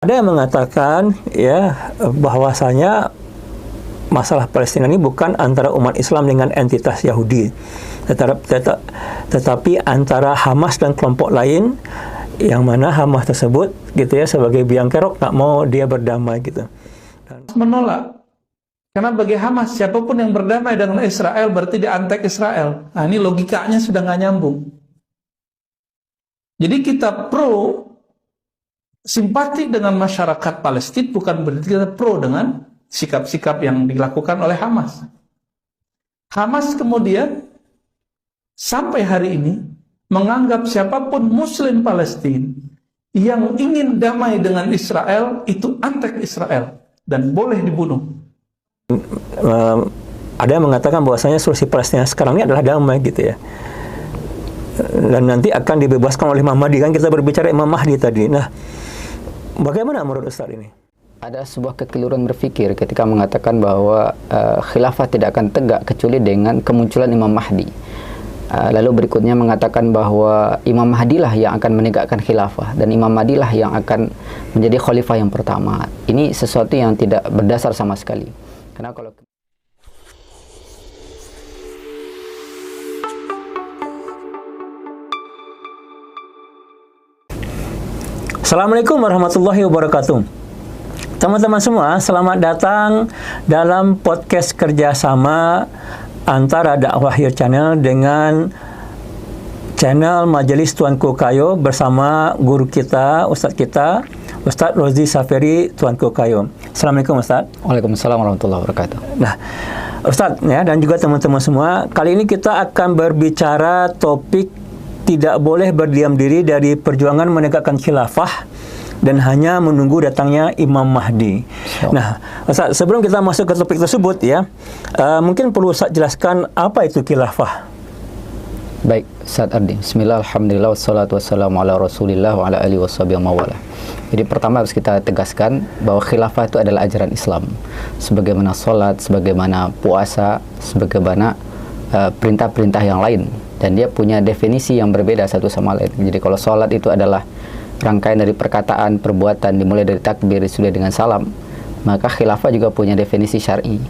Ada yang mengatakan ya bahwasanya masalah Palestina ini bukan antara umat Islam dengan entitas Yahudi, tetapi antara Hamas dan kelompok lain, yang mana Hamas tersebut gitu ya sebagai biang kerok nggak mau dia berdamai gitu. Menolak. Karena bagi Hamas, siapapun yang berdamai dengan Israel berarti dia antek Israel. Nah, ini logikanya sudah nggak nyambung. Jadi kita pro simpati dengan masyarakat Palestina, bukan berarti kita pro dengan sikap-sikap yang dilakukan oleh Hamas. Hamas kemudian sampai hari ini menganggap siapapun Muslim Palestina yang ingin damai dengan Israel itu antek Israel dan boleh dibunuh. Ada yang mengatakan bahwasanya solusi Palestina sekarang ini adalah damai gitu ya. Dan nanti akan dibebaskan oleh Imam Mahdi, kan kita berbicara Imam Mahdi tadi. Nah, bagaimana menurut Ustaz ini? Ada sebuah kekeliruan berpikir ketika mengatakan bahwa khilafah tidak akan tegak kecuali dengan kemunculan Imam Mahdi. Lalu berikutnya mengatakan bahwa Imam Mahdi lah yang akan menegakkan khilafah dan Imam Mahdi lah yang akan menjadi khalifah yang pertama. Ini sesuatu yang tidak berdasar sama sekali. Karena kalau Assalamualaikum warahmatullahi wabarakatuh. Teman-teman semua, selamat datang dalam podcast kerjasama antara Dakwah Hir Channel dengan channel Majelis Tuanku Kayo bersama guru kita, Ustadz kita, Ustadz Rozi Saferi Tuanku Kayo. Assalamualaikum Ustadz. Waalaikumsalam warahmatullahi wabarakatuh. Nah, Ustadz ya, dan juga teman-teman semua, kali ini kita akan berbicara topik tidak boleh berdiam diri dari perjuangan menegakkan khilafah dan hanya menunggu datangnya Imam Mahdi. Nah, Ustaz, sebelum kita masuk ke topik tersebut ya, mungkin perlu Ustaz jelaskan apa itu khilafah. Baik, Ustaz Ardi. Bismillah, alhamdulillah, wassalatu wassalamu ala rasulillah wa ala alihi washabihi mawala. Jadi pertama harus kita tegaskan bahwa khilafah itu adalah ajaran Islam. Sebagaimana sholat, sebagaimana puasa, sebagaimana perintah-perintah yang lain. Dan dia punya definisi yang berbeda satu sama lain. Jadi kalau sholat itu adalah rangkaian dari perkataan, perbuatan, dimulai dari takbir, disudahi dengan salam, maka khilafah juga punya definisi syar'i.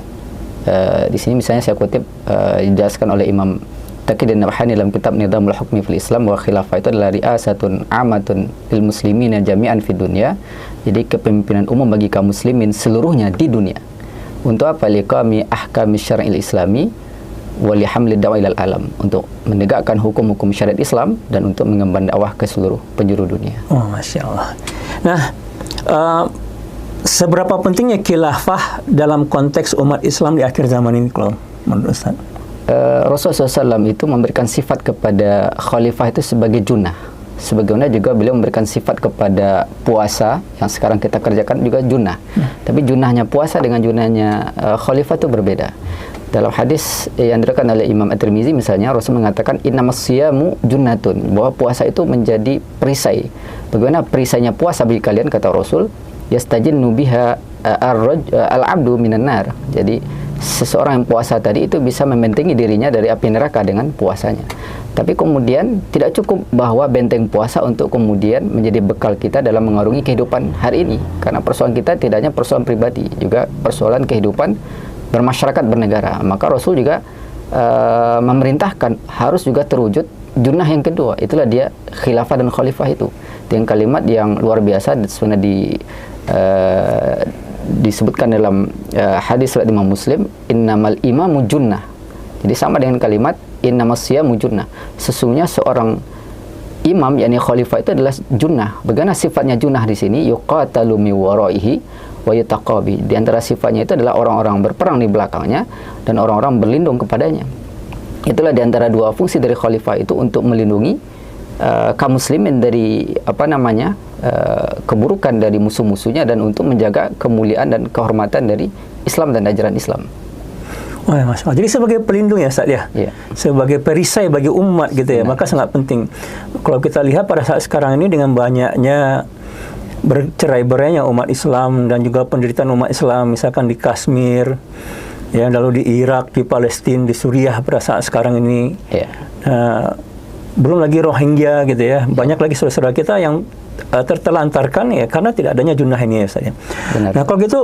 Di sini misalnya saya kutip dijelaskan oleh Imam Taqiyuddin Nabhani dalam kitab Nidhamul Hukmi fil Islam, bahwa khilafah itu adalah ri'asatun amatun lil muslimina jami'an fid dunya. Jadi kepemimpinan umum bagi kaum muslimin seluruhnya di dunia. Untuk apa? Liqami ahkami syar'il islami wali hamlid dakwah ilal alam, untuk menegakkan hukum-hukum syariat Islam dan untuk mengemban dakwah ke seluruh penjuru dunia. Oh, Masya Allah. Nah, seberapa pentingnya khilafah dalam konteks umat Islam di akhir zaman ini kalau menurut Ustaz? Rasulullah SAW itu memberikan sifat kepada khalifah itu sebagai junah. Sebagaimana juga beliau memberikan sifat kepada puasa yang sekarang kita kerjakan juga junah. Tapi junahnya puasa dengan junahnya khalifah itu berbeda. Dalam hadis yang diriwayatkan oleh Imam At-Tirmizi misalnya, Rasul mengatakan innamas siyamu junnatun, bahwa puasa itu menjadi perisai. Bagaimana perisainya puasa bagi kalian, kata Rasul, yastajinnu biha al-'abdu minan nar. Jadi seseorang yang puasa tadi itu bisa membentengi dirinya dari api neraka dengan puasanya. Tapi kemudian tidak cukup bahwa benteng puasa untuk kemudian menjadi bekal kita dalam mengarungi kehidupan hari ini. Karena persoalan kita tidak hanya persoalan pribadi, juga persoalan kehidupan bermasyarakat, bernegara. Maka Rasul juga memerintahkan harus juga terwujud junah yang kedua. Itulah dia khilafah dan khalifah itu. Dengan kalimat yang luar biasa sebenarnya disebutkan dalam hadis riwayat Imam Muslim, innamal imamu junnah. Jadi sama dengan kalimat innamas siyamu junnah. Sesungguhnya seorang imam, yakni khalifah itu adalah junnah. Bagaimana sifatnya junnah di sini? Yuqatalu mi waraihi wa yataqabi. Di antara sifatnya itu adalah orang-orang berperang di belakangnya dan orang-orang berlindung kepadanya. Itulah di antara dua fungsi dari khalifah itu, untuk melindungi kaum muslimin dari keburukan dari musuh-musuhnya dan untuk menjaga kemuliaan dan kehormatan dari Islam dan ajaran Islam. Oh ya, Mas. Jadi sebagai pelindung ya Ustaz ya? Yeah. Sebagai perisai bagi umat gitu ya, maka sangat penting. Kalau kita lihat pada saat sekarang ini dengan banyaknya bercerai-berainya umat Islam dan juga penderitaan umat Islam, misalkan di Kashmir, ya, lalu di Irak, di Palestina, di Suriah pada saat sekarang ini, belum lagi Rohingya gitu ya, banyak lagi saudara-saudara kita yang tertelantarkan ya karena tidak adanya junah ini ya Ustaz ya. Benar. Nah kalau gitu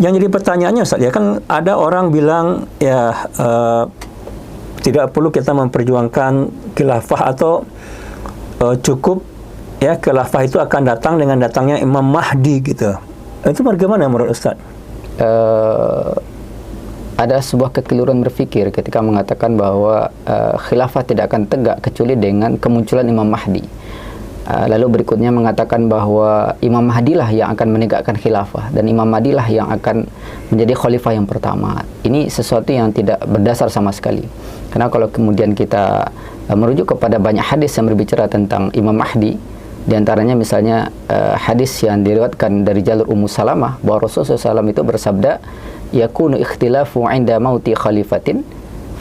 yang jadi pertanyaannya Ustaz ya, kan ada orang bilang ya tidak perlu kita memperjuangkan khilafah atau cukup ya khilafah itu akan datang dengan datangnya Imam Mahdi gitu. Itu bagaimana menurut Ustaz? Ada sebuah kekeliruan berpikir ketika mengatakan bahwa khilafah tidak akan tegak kecuali dengan kemunculan Imam Mahdi. Lalu berikutnya mengatakan bahwa Imam Mahdi lah yang akan menegakkan khilafah dan Imam Mahdi lah yang akan menjadi khalifah yang pertama. Ini sesuatu yang tidak berdasar sama sekali. Karena kalau kemudian kita merujuk kepada banyak hadis yang berbicara tentang Imam Mahdi, di antaranya misalnya hadis yang diriwayatkan dari jalur Ummu Salamah bahwa Rasulullah SAW itu bersabda, yakunu ikhtilafu 'inda mauti khalifatin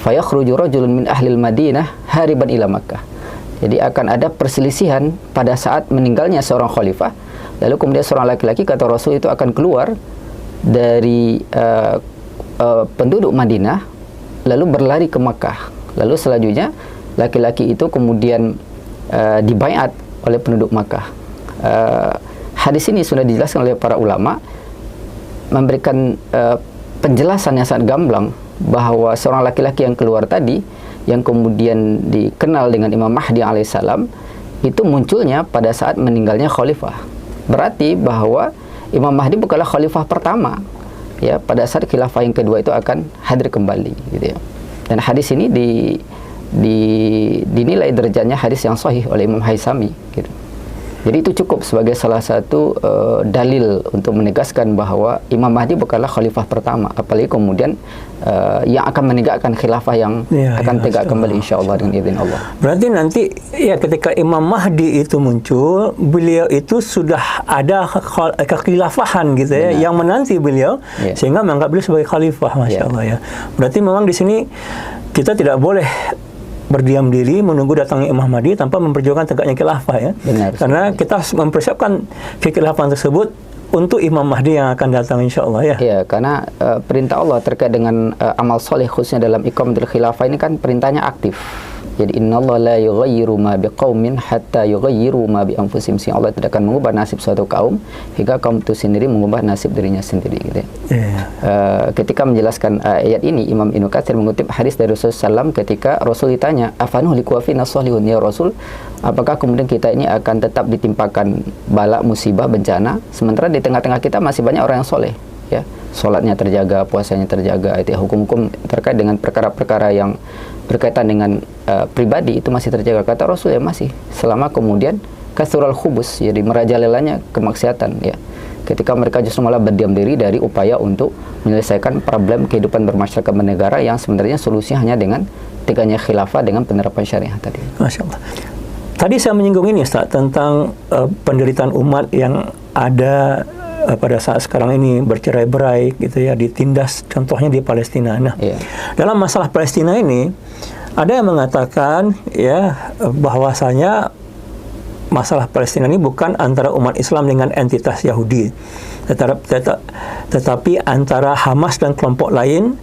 fayakhruju rajulun min ahli al-Madinah hariban ila Makkah. Jadi akan ada perselisihan pada saat meninggalnya seorang khalifah, lalu kemudian seorang laki-laki kata Rasul itu akan keluar dari penduduk Madinah lalu berlari ke Makkah. Lalu selanjutnya laki-laki itu kemudian dibaiat oleh penduduk Makkah. Hadis ini sudah dijelaskan oleh para ulama, memberikan penjelasan yang sangat gamblang bahwa seorang laki-laki yang keluar tadi yang kemudian dikenal dengan Imam Mahdi alaihissalam itu munculnya pada saat meninggalnya khalifah. Berarti bahwa Imam Mahdi bukanlah khalifah pertama ya, pada saat khilafah yang kedua itu akan hadir kembali gitu ya. Dan hadis ini dinilai derajatnya hadis yang sahih oleh Imam Haisami gitu. Jadi itu cukup sebagai salah satu dalil untuk menegaskan bahwa Imam Mahdi bukanlah khalifah pertama, apalagi kemudian yang akan menegakkan khilafah yang akan tegak kembali insyaallah dengan izin Allah. Berarti nanti ya ketika Imam Mahdi itu muncul, beliau itu sudah ada kekhilafahan gitu ya, yang menanti beliau sehingga menganggap beliau sebagai khalifah, masyaallah ya. Berarti memang di sini kita tidak boleh berdiam diri menunggu datangnya Imam Mahdi tanpa memperjuangkan tegaknya khilafah ya. Benar, karena kita harus mempersiapkan kekhilafan tersebut untuk Imam Mahdi yang akan datang insyaallah ya. Iya, karena perintah Allah terkait dengan amal soleh khususnya dalam iqamatul khilafah ini kan perintahnya aktif. Jadi innallaha la yughayyiru ma biqaumin hatta yughayyiru ma bi anfusihim. Allah tidak akan mengubah nasib suatu kaum hingga kaum itu sendiri mengubah nasib dirinya sendiri gitu ya. Ketika menjelaskan ayat ini, Imam Ibnu Katsir mengutip hadis dari Rasulullah SAW ketika Rasul ditanya, "Afanuhliku wa fina sholihun ya Rasul?" Apakah kemudian kita ini akan tetap ditimpakan bala, musibah, bencana sementara di tengah-tengah kita masih banyak orang yang soleh ya. Salatnya terjaga, puasanya terjaga, itu hukum-hukum terkait dengan perkara-perkara yang berkaitan dengan pribadi itu masih terjaga. Kata Rasul ya masih, selama kemudian kasrul khubus, jadi merajalelanya kemaksiatan ya. Ketika mereka justru malah berdiam diri dari upaya untuk menyelesaikan problem kehidupan bermasyarakat bernegara yang sebenarnya solusinya hanya dengan tegaknya khilafah dengan penerapan syariah tadi. Masya Allah. Tadi saya menyinggung ini Ustaz tentang penderitaan umat yang ada pada saat sekarang ini bercerai-berai gitu ya, ditindas contohnya di Palestina. Nah, dalam masalah Palestina ini ada yang mengatakan ya bahwasanya masalah Palestina ini bukan antara umat Islam dengan entitas Yahudi, tetapi antara Hamas dan kelompok lain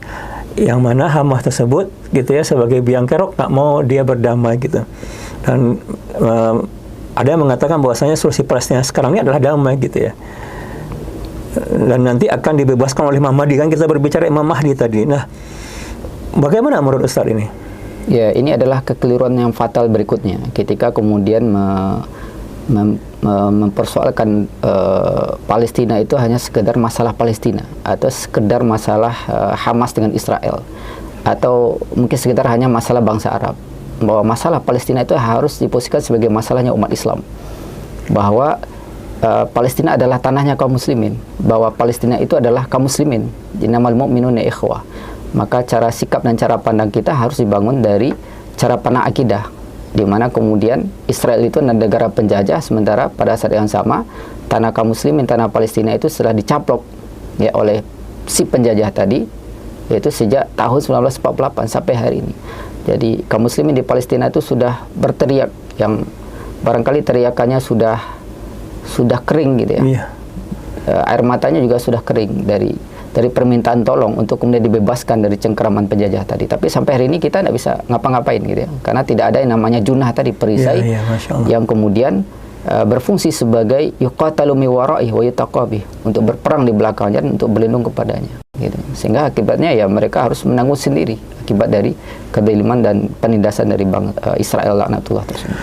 yang mana Hamas tersebut gitu ya sebagai biang kerok tak mau dia berdamai gitu. Dan ada yang mengatakan bahwasanya solusi Palestina sekarang ini adalah damai gitu ya. Dan nanti akan dibebaskan oleh Imam Mahdi, kan kita berbicara Imam Mahdi tadi. Nah, bagaimana menurut Ustaz ini? Ya, ini adalah kekeliruan yang fatal berikutnya ketika kemudian mempersoalkan Palestina itu hanya sekedar masalah Palestina atau sekedar masalah Hamas dengan Israel atau mungkin sekedar hanya masalah bangsa Arab. Bahwa masalah Palestina itu harus diposisikan sebagai masalahnya umat Islam. Bahwa Palestina adalah tanahnya kaum muslimin, bahwa Palestina itu adalah kaum muslimin, innamal mu'minuna ikhwah. Maka cara sikap dan cara pandang kita harus dibangun dari cara pandang akidah, di mana kemudian Israel itu adalah negara penjajah, sementara pada saat yang sama tanah kaum muslimin, tanah Palestina itu setelah dicaplok ya oleh si penjajah tadi, yaitu sejak tahun 1948 sampai hari ini. Jadi kaum muslimin di Palestina itu sudah berteriak, yang barangkali teriakannya sudah kering gitu ya. Air matanya juga sudah kering dari permintaan tolong untuk kemudian dibebaskan dari cengkeraman penjajah tadi. Tapi sampai hari ini kita tidak bisa ngapa-ngapain gitu ya, karena tidak ada yang namanya junah tadi, perisai yang kemudian berfungsi sebagai yuqatalu mi wara'i wa yutaqabi, untuk berperang di belakangnya dan untuk berlindung kepadanya gitu. Sehingga akibatnya ya mereka harus menanggung sendiri akibat dari kezaliman dan penindasan dari Israel laknatullah tersebut.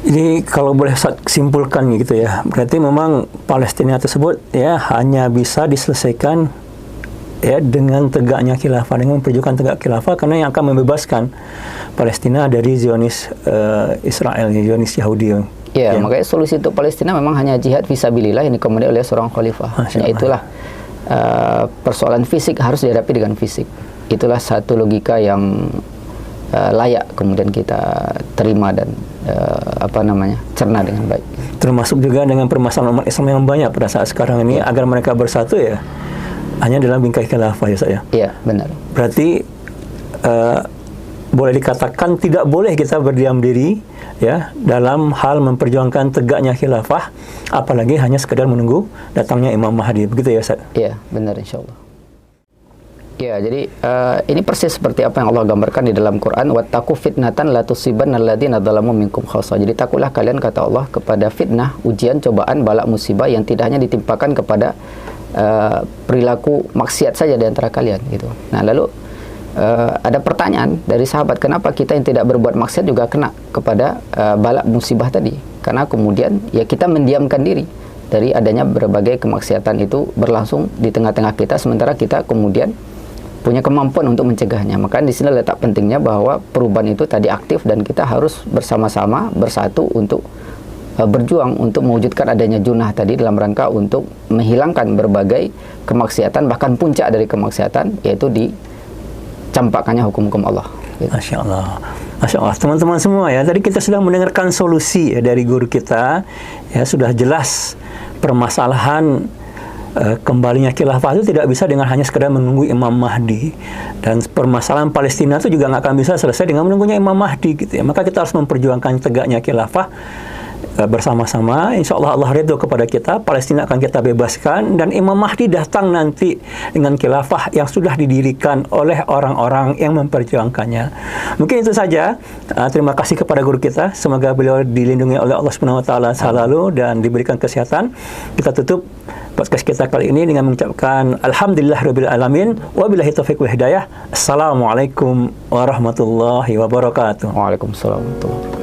Jadi kalau boleh simpulkan gitu ya, berarti memang Palestina tersebut ya hanya bisa diselesaikan ya dengan tegaknya khilafah, dengan perjuangan tegak khilafah, karena yang akan membebaskan Palestina dari Zionis Israel, Zionis Yahudi. Ya, makanya solusi untuk Palestina memang hanya jihad fisabilillah yang dikomandoi oleh seorang khalifah. Hanya itulah persoalan fisik harus dihadapi dengan fisik. Itulah satu logika yang layak kemudian kita terima dan cerna dengan baik. Termasuk juga dengan permasalahan umat Islam yang banyak pada saat sekarang ini, agar mereka bersatu ya hanya dalam bingkai khilafah ya saya. Iya, benar. Berarti boleh dikatakan tidak boleh kita berdiam diri ya dalam hal memperjuangkan tegaknya khilafah, apalagi hanya sekedar menunggu datangnya Imam Mahdi, begitu ya Ustaz? Iya, benar insyaallah. Ya, jadi ini persis seperti apa yang Allah gambarkan di dalam Quran, wattaqu fitnatan la tusibanna alladziina dzalamu minkum khassah. Jadi takutlah kalian, kata Allah, kepada fitnah, ujian, cobaan, balak, musibah yang tidak hanya ditimpakan kepada perilaku maksiat saja di antara kalian gitu. Nah, lalu ada pertanyaan dari sahabat, kenapa kita yang tidak berbuat maksiat juga kena kepada balak musibah tadi? Karena kemudian ya kita mendiamkan diri dari adanya berbagai kemaksiatan itu berlangsung di tengah-tengah kita, sementara kita kemudian punya kemampuan untuk mencegahnya. Maka di sini letak pentingnya bahwa perubahan itu tadi aktif dan kita harus bersama-sama bersatu untuk berjuang untuk mewujudkan adanya junah tadi dalam rangka untuk menghilangkan berbagai kemaksiatan, bahkan puncak dari kemaksiatan yaitu dicampakkannya hukum-hukum Allah. Gitu. Masya Allah. Masya Allah. Teman-teman semua ya, tadi kita sudah mendengarkan solusi ya dari guru kita ya, sudah jelas permasalahan kembalinya khilafah itu tidak bisa dengan hanya sekedar menunggu Imam Mahdi, dan permasalahan Palestina itu juga nggak akan bisa selesai dengan menunggunya Imam Mahdi gitu ya. Maka kita harus memperjuangkan tegaknya khilafah bersama-sama. Insya Allah Allah ridho kepada kita, Palestina akan kita bebaskan, dan Imam Mahdi datang nanti dengan khilafah yang sudah didirikan oleh orang-orang yang memperjuangkannya. Mungkin itu saja. Terima kasih kepada guru kita, semoga beliau dilindungi oleh Allah Subhanahu wa taala selalu dan diberikan kesehatan. Kita tutup podcast kita kali ini dengan mengucapkan alhamdulillahirabbil alamin wabillahi taufiq wal hidayah. Assalamualaikum warahmatullahi wabarakatuh. Waalaikumsalam warahmatullahi wabarakatuh.